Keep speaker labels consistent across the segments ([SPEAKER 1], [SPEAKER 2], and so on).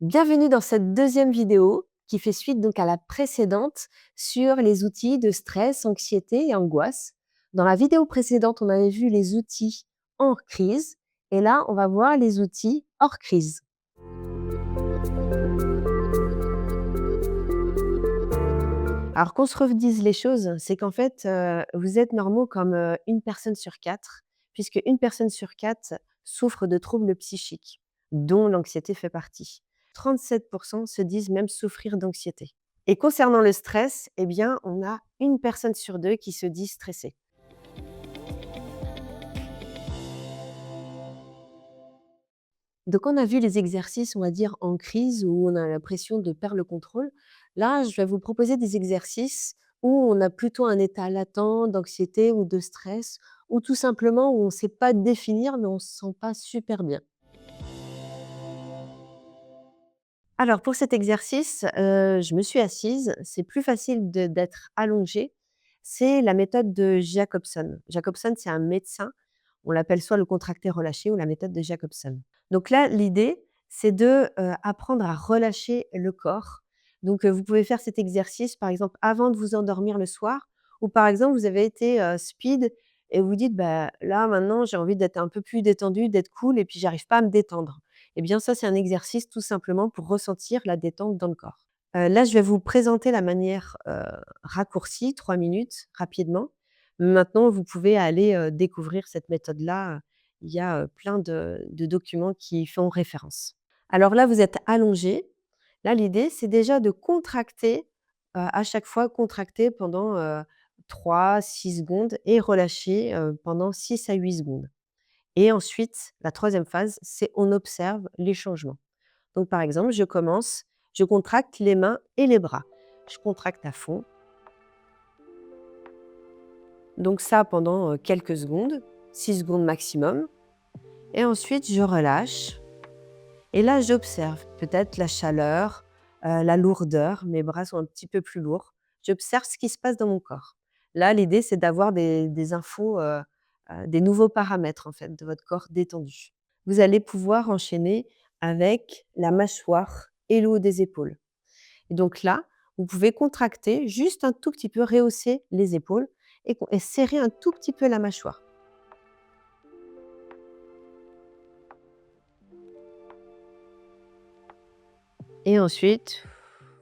[SPEAKER 1] Bienvenue dans cette deuxième vidéo qui fait suite donc à la précédente sur les outils de stress, anxiété et angoisse. Dans la vidéo précédente, on avait vu les outils en crise et là, on va voir les outils hors crise. Alors qu'on se redise les choses, c'est qu'en fait, vous êtes normaux comme 1 personne sur 4, puisque 1 personne sur 4 souffre de troubles psychiques, dont l'anxiété fait partie. 37 se disent même souffrir d'anxiété. Et concernant le stress, eh bien, on a 1 personne sur 2 qui se dit stressée. Donc on a vu les exercices, on va dire, en crise où on a l'impression de perdre le contrôle. Là, je vais vous proposer des exercices où on a plutôt un état latent d'anxiété ou de stress, ou tout simplement où on ne sait pas définir, mais on ne se sent pas super bien. Alors pour cet exercice, je me suis assise, c'est plus facile d'être allongée. C'est la méthode de Jacobson. Jacobson, c'est un médecin, on l'appelle soit le contracté relâché ou la méthode de Jacobson. Donc là, l'idée, c'est de, apprendre à relâcher le corps. Donc, vous pouvez faire cet exercice, par exemple, avant de vous endormir le soir ou par exemple, vous avez été, speed et vous dites: «Bah, là, maintenant, j'ai envie d'être un peu plus détendu, d'être cool et puis j'arrive pas à me détendre». Eh bien, ça, c'est un exercice tout simplement pour ressentir la détente dans le corps. Là, je vais vous présenter la manière, raccourcie, 3 minutes, rapidement. Maintenant, vous pouvez aller, découvrir cette méthode-là, il y a, plein de documents qui y font référence. Alors là, vous êtes allongé. Là, l'idée, c'est déjà de contracter, à chaque fois, contracter pendant, 3-6 secondes et relâcher, pendant 6 à 8 secondes. Et ensuite, la troisième phase, c'est on observe les changements. Donc par exemple, je commence, je contracte les mains et les bras. Je contracte à fond, donc ça pendant, quelques secondes, 6 secondes maximum et ensuite je relâche et là j'observe peut-être la chaleur, la lourdeur, mes bras sont un petit peu plus lourds. J'observe ce qui se passe dans mon corps. Là, l'idée, c'est d'avoir des infos, des nouveaux paramètres en fait de votre corps détendu. Vous allez pouvoir enchaîner avec la mâchoire et le haut des épaules. Et donc là, vous pouvez contracter juste un tout petit peu, rehausser les épaules et serrer un tout petit peu la mâchoire. Et ensuite,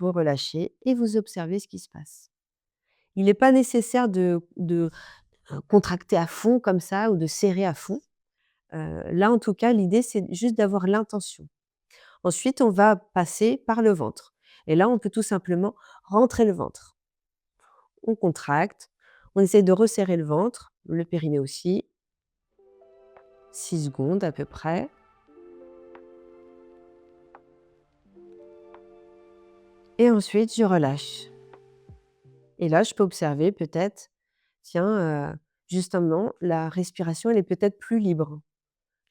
[SPEAKER 1] vous relâchez et vous observez ce qui se passe. Il n'est pas nécessaire de contracter à fond comme ça ou de serrer à fond. Là, en tout cas, l'idée, c'est juste d'avoir l'intention. Ensuite, on va passer par le ventre et là, on peut tout simplement rentrer le ventre. On contracte, on essaie de resserrer le ventre, le périnée aussi, 6 secondes à peu près. Et ensuite, je relâche. Et là, je peux observer peut-être, tiens, justement, la respiration, elle est peut-être plus libre.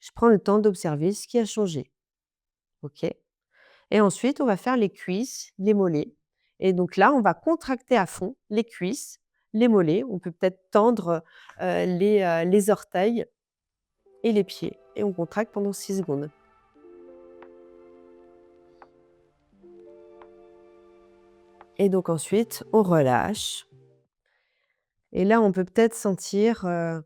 [SPEAKER 1] Je prends le temps d'observer ce qui a changé. OK. Et ensuite, on va faire les cuisses, les mollets. Et donc là, on va contracter à fond les cuisses, les mollets. On peut peut-être tendre les orteils et les pieds. Et on contracte pendant 6 secondes. Et donc ensuite, on relâche. Et là, on peut peut-être sentir,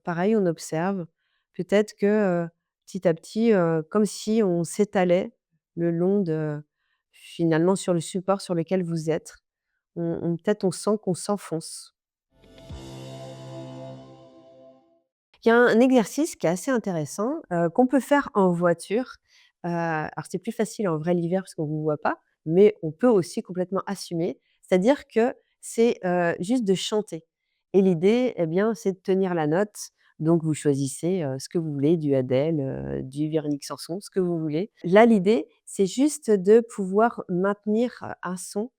[SPEAKER 1] pareil, on observe, peut-être que, petit à petit, comme si on s'étalait le long de finalement sur le support sur lequel vous êtes. Peut-être on sent qu'on s'enfonce. Il y a un exercice qui est assez intéressant, qu'on peut faire en voiture. Alors c'est plus facile en vrai l'hiver parce qu'on ne vous voit pas, mais on peut aussi complètement assumer. C'est-à-dire que c'est, juste de chanter et l'idée, eh bien, c'est de tenir la note. Donc vous choisissez, ce que vous voulez, du Adèle, du Véronique Sanson, ce que vous voulez. Là, l'idée, c'est juste de pouvoir maintenir, un son,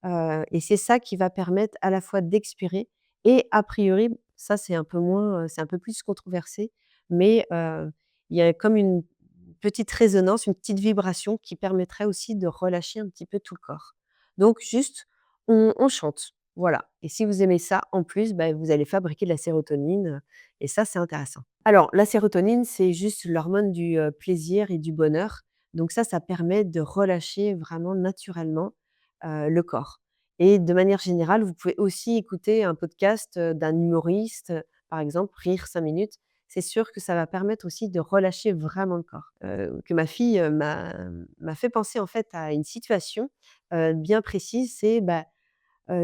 [SPEAKER 1] et c'est ça qui va permettre à la fois d'expirer et a priori, ça c'est un peu moins, c'est un peu plus controversé, mais il y a comme une petite résonance, une petite vibration qui permettrait aussi de relâcher un petit peu tout le corps. Donc juste, on chante, voilà et si vous aimez ça, en plus, bah, vous allez fabriquer de la sérotonine, et ça, c'est intéressant. Alors la sérotonine, c'est juste l'hormone du, plaisir et du bonheur, Donc ça permet de relâcher vraiment naturellement, le corps et de manière générale, vous pouvez aussi écouter un podcast, d'un humoriste, par exemple, rire 5 minutes. C'est sûr que ça va permettre aussi de relâcher vraiment le corps. Que ma fille, m'a fait penser en fait à une situation, bien précise, c'est,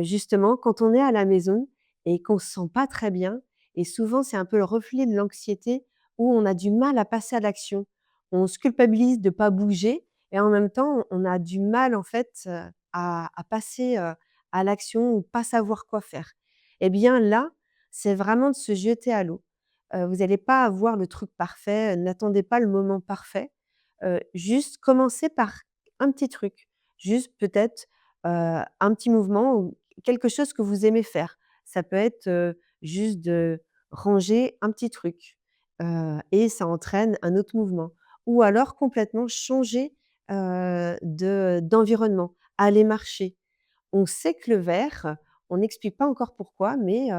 [SPEAKER 1] justement, quand on est à la maison et qu'on se sent pas très bien et souvent c'est un peu le reflet de l'anxiété où on a du mal à passer à l'action. On se culpabilise de pas bouger et en même temps, on a du mal en fait, à passer, à l'action ou pas savoir quoi faire. Et bien là, c'est vraiment de se jeter à l'eau. Vous allez pas avoir le truc parfait, n'attendez pas le moment parfait. Juste commencez par un petit truc. Juste peut-être, un petit mouvement ou quelque chose que vous aimez faire. Ça peut être, juste de ranger un petit truc, et ça entraîne un autre mouvement ou alors complètement changer, d'environnement, aller marcher. On sait que le vert, on n'explique pas encore pourquoi, mais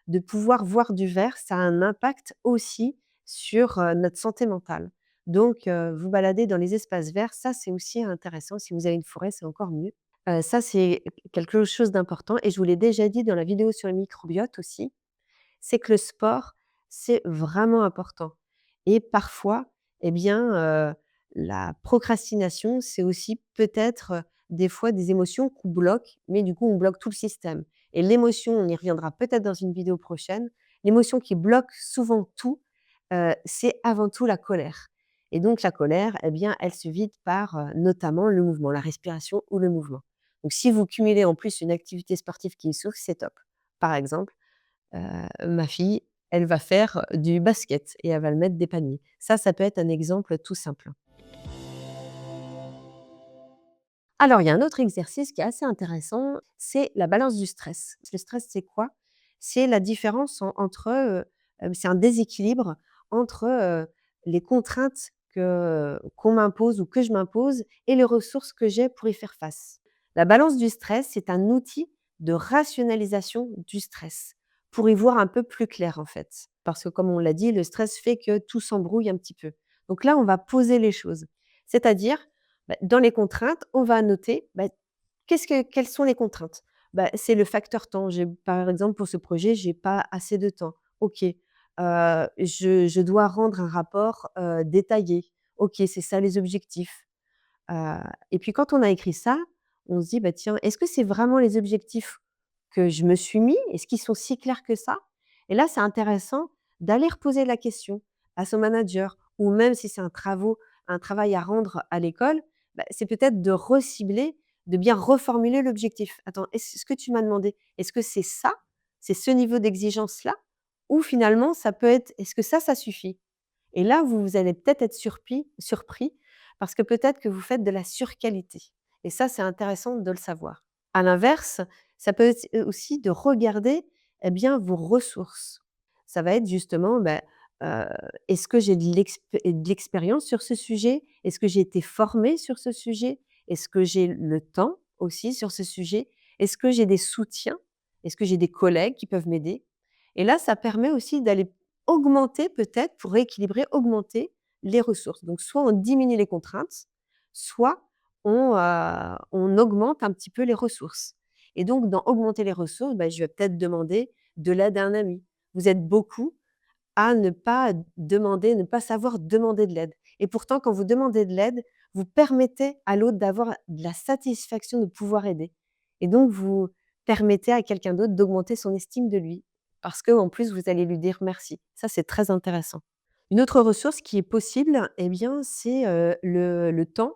[SPEAKER 1] de pouvoir voir du vert, ça a un impact aussi sur, notre santé mentale. Donc vous balader dans les espaces verts, ça, c'est aussi intéressant. Si vous avez une forêt, c'est encore mieux. Ça, c'est quelque chose d'important et je vous l'ai déjà dit dans la vidéo sur le microbiote aussi, c'est que le sport, c'est vraiment important et parfois, eh bien, la procrastination, c'est aussi peut-être, des fois des émotions qu'on bloque, mais du coup, on bloque tout le système et l'émotion, on y reviendra peut-être dans une vidéo prochaine, l'émotion qui bloque souvent tout, c'est avant tout la colère et donc la colère, eh bien, elle se vide par, notamment le mouvement, la respiration ou le mouvement. Donc si vous cumulez en plus une activité sportive qui est source, c'est top. Par exemple, ma fille, elle va faire du basket et elle va le mettre des paniers. Ça peut être un exemple tout simple. Alors, il y a un autre exercice qui est assez intéressant, c'est la balance du stress. Le stress, c'est quoi? C'est la différence entre, c'est un déséquilibre entre, les contraintes qu'on m'impose ou que je m'impose et les ressources que j'ai pour y faire face. La balance du stress, c'est un outil de rationalisation du stress, pour y voir un peu plus clair, en fait. Parce que comme on l'a dit, le stress fait que tout s'embrouille un petit peu. Donc là, on va poser les choses. C'est-à-dire, dans les contraintes, on va noter, quelles sont les contraintes? C'est le facteur temps. J'ai par exemple, pour ce projet, j'ai pas assez de temps. OK. Je dois rendre un rapport, détaillé. OK, c'est ça les objectifs. Heu et puis quand on a écrit ça, on se dit: «Bah, tiens, est-ce que c'est vraiment les objectifs que je me suis mis? Est-ce qu'ils sont si clairs que ça?» Et là, c'est intéressant d'aller reposer la question à son manager ou même si c'est un travail à rendre à l'école, c'est peut-être de recibler, de bien reformuler l'objectif. «Attends, est-ce ce que tu m'as demandé, est-ce que c'est ça? C'est ce niveau d'exigence-là? Ou finalement ça peut être est-ce que ça suffit?» Et là, vous allez peut-être être surpris parce que peut-être que vous faites de la surqualité et ça, c'est intéressant de le savoir. À l'inverse, ça peut être aussi de regarder, eh bien, vos ressources. Ça va être justement, heu, est-ce que j'ai de l'expérience sur ce sujet? Est-ce que j'ai été formée sur ce sujet? Est-ce que j'ai le temps aussi sur ce sujet? Est-ce que j'ai des soutiens? Est-ce que j'ai des collègues qui peuvent m'aider? Et là, ça permet aussi d'aller augmenter peut-être pour rééquilibrer, augmenter les ressources. Donc soit on diminue les contraintes, soit on augmente un petit peu les ressources. Et donc dans augmenter les ressources, je vais peut-être demander de l'aide à un ami. Vous êtes beaucoup à ne pas demander, ne pas savoir demander de l'aide. Et pourtant, quand vous demandez de l'aide, vous permettez à l'autre d'avoir de la satisfaction de pouvoir aider. Et donc, vous permettez à quelqu'un d'autre d'augmenter son estime de lui. Parce qu'en plus, vous allez lui dire merci. Ça, c'est très intéressant. Une autre ressource qui est possible, eh bien, c'est le temps.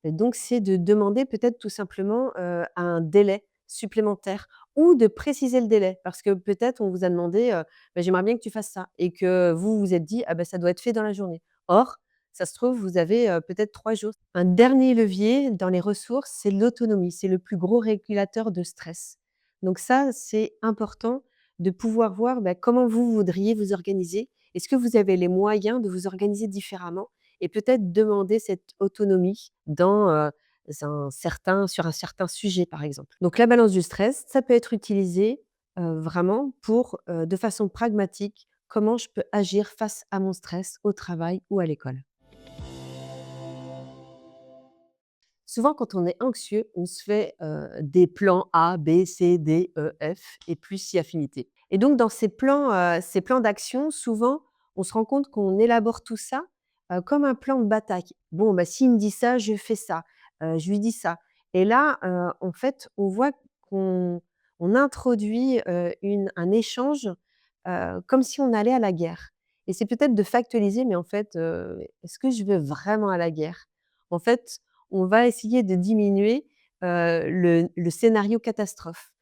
[SPEAKER 1] Et donc, c'est de demander peut-être tout simplement un délai supplémentaire ou de préciser le délai. Parce que peut-être on vous a demandé j'aimerais bien que tu fasses ça et que vous vous êtes dit: «Ah ça doit être fait dans la journée». Or, ça se trouve, vous avez, peut-être 3 jours. Un dernier levier dans les ressources, c'est l'autonomie. C'est le plus gros régulateur de stress. Donc ça, c'est important de pouvoir voir, comment vous voudriez vous organiser. Est-ce que vous avez les moyens de vous organiser différemment? Et peut-être demander cette autonomie dans, sur un certain sujet, par exemple. Donc la balance du stress, ça peut être utilisé, vraiment pour, de façon pragmatique, comment je peux agir face à mon stress au travail ou à l'école. Souvent, quand on est anxieux, on se fait, des plans A, B, C, D, E, F et plus si affinité. Et donc dans ces plans d'action, souvent, on se rend compte qu'on élabore tout ça, comme un plan de bataille. Bon, bah, s'il me dit ça, je fais ça, je lui dis ça. Et là, en fait, on voit qu'on introduit, un échange, comme si on allait à la guerre. Et c'est peut-être de factualiser, mais en fait, est-ce que je veux vraiment à la guerre? En fait, on va essayer de diminuer, le scénario catastrophe.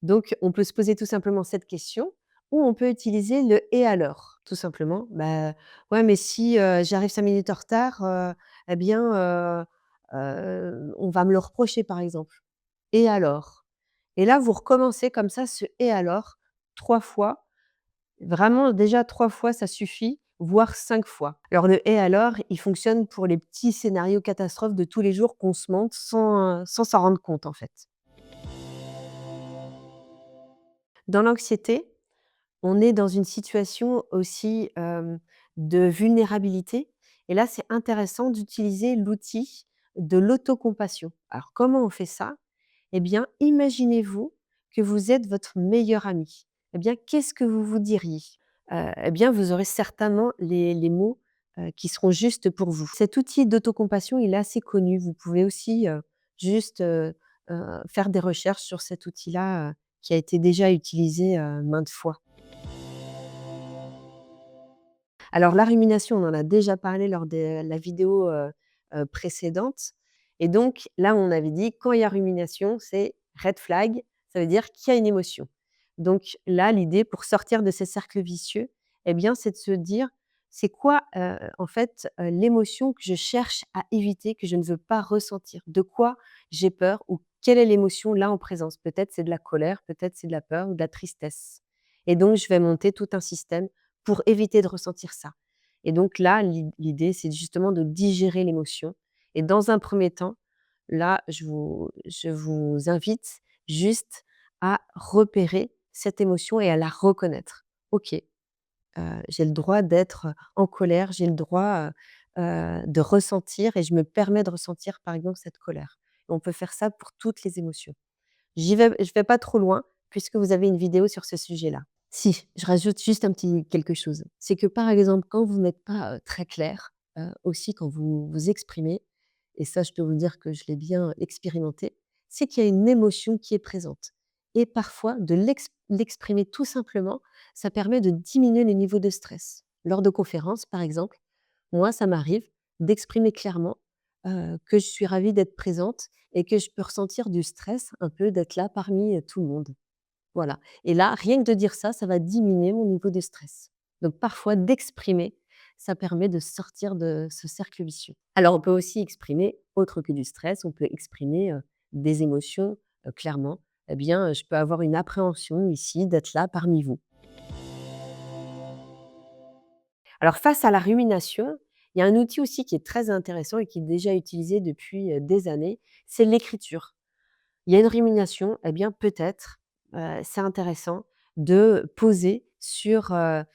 [SPEAKER 1] Donc on peut se poser tout simplement cette question ou on peut utiliser le «et alors?» tout simplement. Bah, ouais, mais si, j'arrive 5 minutes en retard, et bien, on va me le reprocher, par exemple. «Et alors?» Et là, vous recommencez comme ça ce «et alors?» 3 fois. Vraiment, déjà 3 fois, ça suffit, voire 5 fois. Alors le «et alors», il fonctionne pour les petits scénarios catastrophes de tous les jours qu'on se montre sans s'en rendre compte, en fait. Dans l'anxiété, on est dans une situation aussi, de vulnérabilité et là, c'est intéressant d'utiliser l'outil de l'autocompassion. Alors comment on fait ça? Eh bien, imaginez-vous que vous êtes votre meilleur ami. Eh bien, qu'est-ce que vous vous diriez? Eh bien, vous aurez certainement les mots, qui seront justes pour vous. Cet outil d'autocompassion, il est assez connu. Vous pouvez aussi, juste, faire des recherches sur cet outil-là, qui a été déjà utilisé, maintes fois. Alors la rumination, on en a déjà parlé lors de la vidéo, précédente et donc là, on avait dit quand il y a rumination, c'est red flag, ça veut dire qu'il y a une émotion. Donc là, l'idée pour sortir de ces cercles vicieux, eh bien, c'est de se dire: «C'est quoi, en fait, l'émotion que je cherche à éviter, que je ne veux pas ressentir? De quoi j'ai peur ou quelle est l'émotion là en présence?» Peut-être c'est de la colère, peut-être c'est de la peur ou de la tristesse et donc je vais monter tout un système pour éviter de ressentir ça. Et donc là, l'idée, c'est justement de digérer l'émotion et dans un premier temps, là, je vous invite juste à repérer cette émotion et à la reconnaître. OK, j'ai le droit d'être en colère, j'ai le droit, de ressentir et je me permets de ressentir, par exemple, cette colère. On peut faire ça pour toutes les émotions. Je vais pas trop loin puisque vous avez une vidéo sur ce sujet-là. Si, je rajoute juste un petit quelque chose. C'est que, par exemple, quand vous n'êtes pas, très clair, aussi quand vous vous exprimez et ça, je peux vous dire que je l'ai bien expérimenté, c'est qu'il y a une émotion qui est présente et parfois de l'exprimer tout simplement, ça permet de diminuer les niveaux de stress. Lors de conférences, par exemple, moi, ça m'arrive d'exprimer clairement, que je suis ravie d'être présente et que je peux ressentir du stress un peu d'être là parmi, tout le monde. Voilà et là, rien que de dire ça, ça va diminuer mon niveau de stress. Donc parfois d'exprimer, ça permet de sortir de ce cercle vicieux. Alors on peut aussi exprimer autre que du stress, on peut exprimer, des émotions, clairement. Eh bien, je peux avoir une appréhension ici d'être là parmi vous. Alors face à la rumination, il y a un outil aussi qui est très intéressant et qui est déjà utilisé depuis, des années, c'est l'écriture. Il y a une rumination, eh bien peut-être, c'est intéressant de poser sur un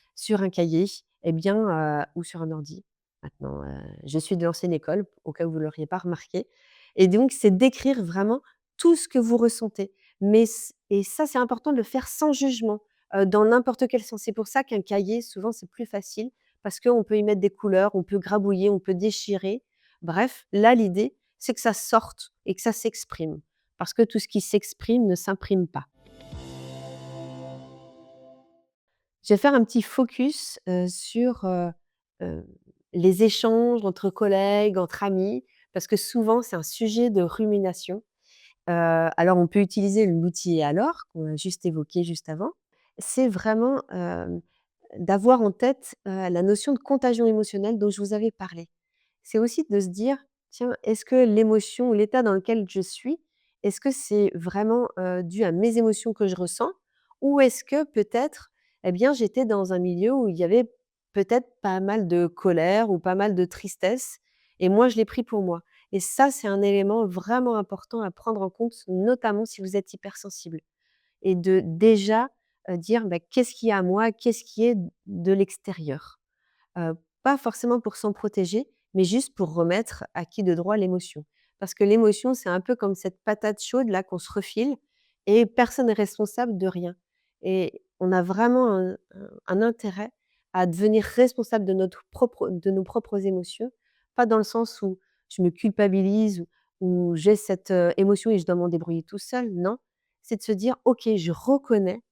[SPEAKER 1] cahier, eh bien, ou sur un ordi. Maintenant, je suis de l'ancienne école, au cas où vous ne l'auriez pas remarqué et donc c'est d'écrire vraiment tout ce que vous ressentez. Mais et ça, c'est important de le faire sans jugement, dans n'importe quel sens. C'est pour ça qu'un cahier, souvent, c'est plus facile parce qu'on peut y mettre des couleurs, on peut grabouiller, on peut déchirer. Bref, là, l'idée, c'est que ça sorte et que ça s'exprime. Parce que tout ce qui s'exprime ne s'imprime pas. Je vais faire un petit focus, sur, heu, les échanges entre collègues, entre amis, parce que souvent c'est un sujet de rumination. Alors on peut utiliser l'outil «et alors?» qu'on a juste évoqué juste avant. C'est vraiment, d'avoir en tête, la notion de contagion émotionnelle dont je vous avais parlé. C'est aussi de se dire: «Tiens, est-ce que l'émotion ou l'état dans lequel je suis, est-ce que c'est vraiment, dû à mes émotions que je ressens? Ou est-ce que peut-être, eh bien, j'étais dans un milieu où il y avait peut-être pas mal de colère ou pas mal de tristesse et moi je l'ai pris pour moi?» Et ça, c'est un élément vraiment important à prendre en compte, notamment si vous êtes hypersensible et de déjà, dire: «Bah, qu'est-ce qui est à moi? Qu'est-ce qui est de l'extérieur?» Pas forcément pour s'en protéger, mais juste pour remettre à qui de droit l'émotion. Parce que l'émotion, c'est un peu comme cette patate chaude là qu'on se refile et personne n'est responsable de rien et on a vraiment un intérêt à devenir responsable de nos propres émotions, pas dans le sens où je me culpabilise ou j'ai cette, émotion et je dois m'en débrouiller tout seul, non. C'est de se dire: «OK, je reconnais,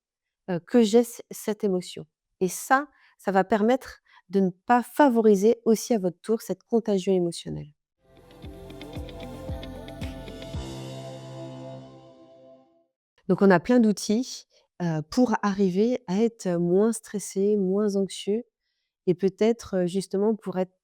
[SPEAKER 1] que j'ai cette émotion» et ça va permettre de ne pas favoriser aussi à votre tour cette contagion émotionnelle. Donc on a plein d'outils, pour arriver à être moins stressé, moins anxieux et peut-être, justement pour être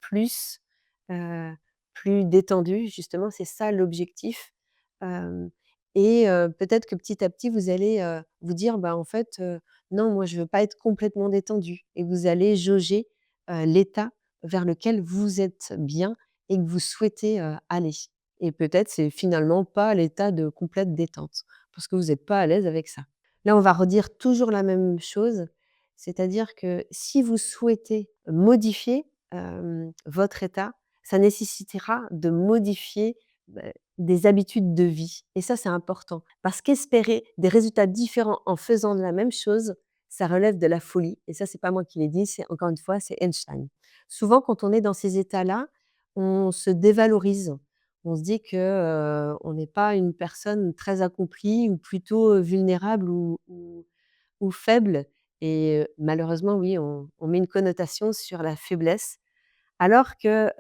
[SPEAKER 1] heu, plus détendu, justement, c'est ça l'objectif, hem et peut-être que petit à petit vous allez, vous dire: «Bah, en fait, non, moi je veux pas être complètement détendu» et vous allez jauger, l'état vers lequel vous êtes bien et que vous souhaitez, aller et peut-être c'est finalement pas l'état de complète détente, parce que vous êtes pas à l'aise avec ça. Là, on va redire toujours la même chose, c'est-à-dire que si vous souhaitez modifier, votre état, ça nécessitera de modifier, des habitudes de vie et ça, c'est important. Parce qu'espérer des résultats différents en faisant la même chose, ça relève de la folie et ça, c'est pas moi qui l'ai dit, c'est encore une fois, c'est Einstein. Souvent, quand on est dans ces états-là, on se dévalorise. On se dit que, on n'est pas une personne très accomplie ou plutôt, vulnérable ou faible et malheureusement, oui, on met une connotation sur la faiblesse alors que,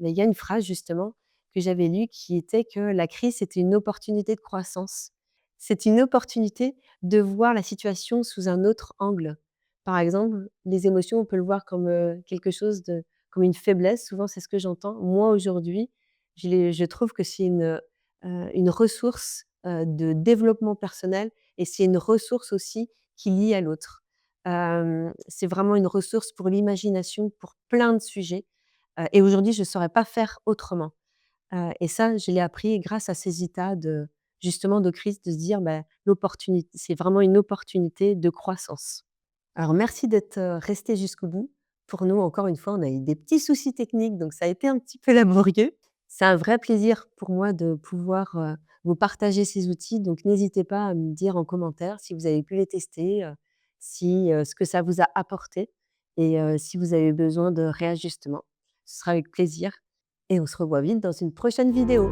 [SPEAKER 1] il y a une phrase justement que j'avais lue qui était que la crise, c'était une opportunité de croissance. C'est une opportunité de voir la situation sous un autre angle. Par exemple, les émotions, on peut le voir comme, quelque chose de comme une faiblesse, souvent c'est ce que j'entends. Moi aujourd'hui, je trouve que c'est une ressource, de développement personnel et c'est une ressource aussi qui lie à l'autre. C'est vraiment une ressource pour l'imagination, pour plein de sujets. Et aujourd'hui, je ne saurais pas faire autrement. Et ça, je l'ai appris grâce à ces états de justement de crise, de se dire: «Bah, l'opportunité c'est vraiment une opportunité de croissance». Alors merci d'être, resté jusqu'au bout. Pour nous, encore une fois, on a eu des petits soucis techniques, donc ça a été un petit peu laborieux. C'est un vrai plaisir pour moi de pouvoir, vous partager ces outils, donc n'hésitez pas à me dire en commentaire si vous avez pu les tester, si, ce que ça vous a apporté et si vous avez besoin de réajustement. Ce sera avec plaisir et on se revoit vite dans une prochaine vidéo.